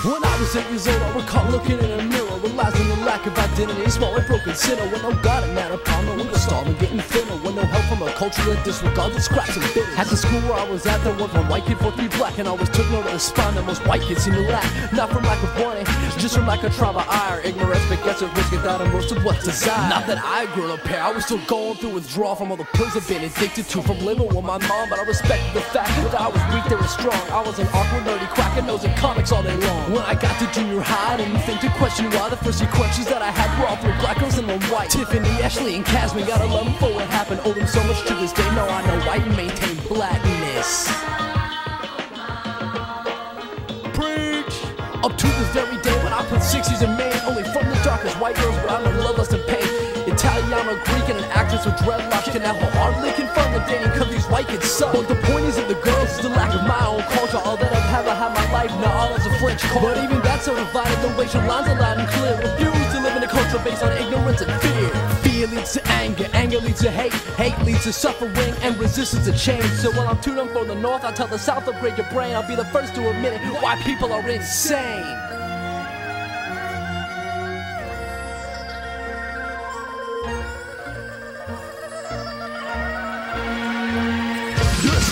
When I was 8 years old, I recall looking in a mirror, realizing the lack of identity, a small and broken sinner. With no God and that upon me, we were starving, getting thinner. With no help from a culture that disregarded scraps and bitters. At the school where I was at, there was one white kid for 3 black, and I always took note of the spine that most white kids seem to lack. Not from lack of wanting, just from lack of trial by ire. Ignorance begets a risk without most of what's desired. Not that I grew up here, I was still going through withdrawal from all the pills I've been addicted to from living with my mom. But I respected the fact that I was weak, they were strong. I was an awkward, nerdy quacker, nosing comics all day long. When I got to junior high, I didn't think to question why the first sequences that I had were all 3 black girls and 1 white. Tiffany, Ashley, and Casman, gotta love them for what happened. Owe them so much to this day. No, I know white and maintain blackness. Preach! Up to this very day when I put 60s in Maine, only from the darkest white girls, but I know love, lust, and pain. Italiano, Greek, and an actress with dreadlocks can now hardly confirm the dating cause these white kids suck. But the point isn't the girls, it's the lack of my own culture. All that I've ever had my life, now all is a French culture. But even that's so divided, the racial lines are loud and clear. Refuse to live in a culture based on ignorance and fear. Fear leads to anger, anger leads to hate, hate leads to suffering and resistance to change. So while I'm tuned on for the north, I tell the south upgrade your brain. I'll be the first to admit it, white people are insane.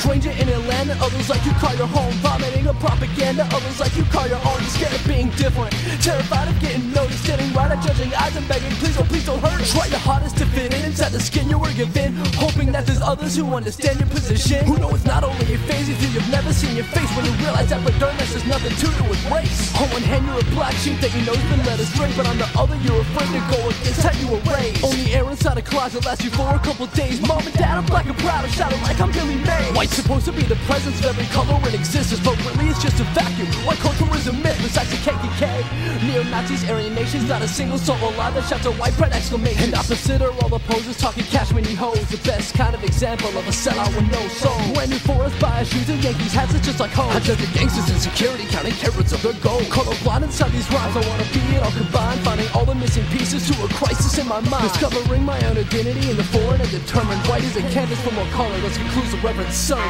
Stranger in Atlanta, others like you call your home. Vomiting a propaganda, others like you call your own. You're scared of being different, terrified of getting noticed. Standing right at judging eyes and begging, please don't hurt us. Try your hardest to fit in inside the skin you were given, hoping that there's others who understand your position, who know it's not only a phase until you've never seen your face. When you realize epidermis has nothing to do with race. On one hand you're a black sheep that you know's been led astray, but on the other you're afraid to go against how you were raised. Only air inside a closet lasts you for a couple days. Mom and dad, I'm black and proud, I'm shouting like I'm Billy Mays. White's supposed to be the presence of every color in existence, but really it's just a vacuum. White culture is a myth besides the KKK, neo-Nazis, Aryan nations. Not a single soul alive that shouts a white pride exclamation. And opposite are all the posers talking cash money hoes, the best kind of example of a sellout with no soul. When you forest buy shoes and Yankees hats, it's just like home. I judge the gangsters in security, counting carats of their gold. Colorblind inside these rhymes, I wanna be it all combined, finding all the missing pieces to a crisis in my mind. Discovering my own identity in the foreign and determined. White is a canvas for more color, let's conclude the reverend sermon.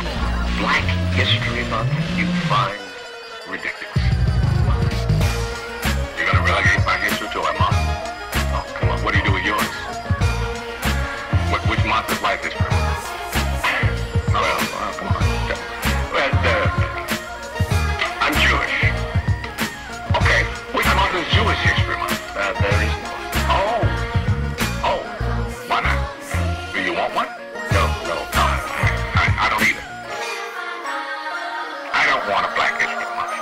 Black History Month you find ridiculous. You're gonna relegate my history to a month? Oh, come on, what do you do with yours? Which month is Black History Month? Well, come on. Well, I'm Jewish. Okay, which month is Jewish History Month? There is one. Oh, why not? Do you want one? No, I don't either. I don't want a Black History Month.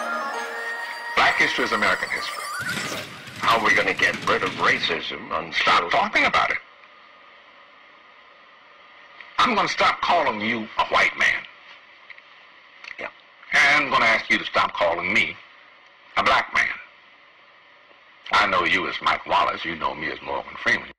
Black history is American history. How are we going to get rid of racism and stop talking about it? I'm going to stop calling you a white man. Yeah. And I'm going to ask you to stop calling me a black man. I know you as Mike Wallace. You know me as Morgan Freeman.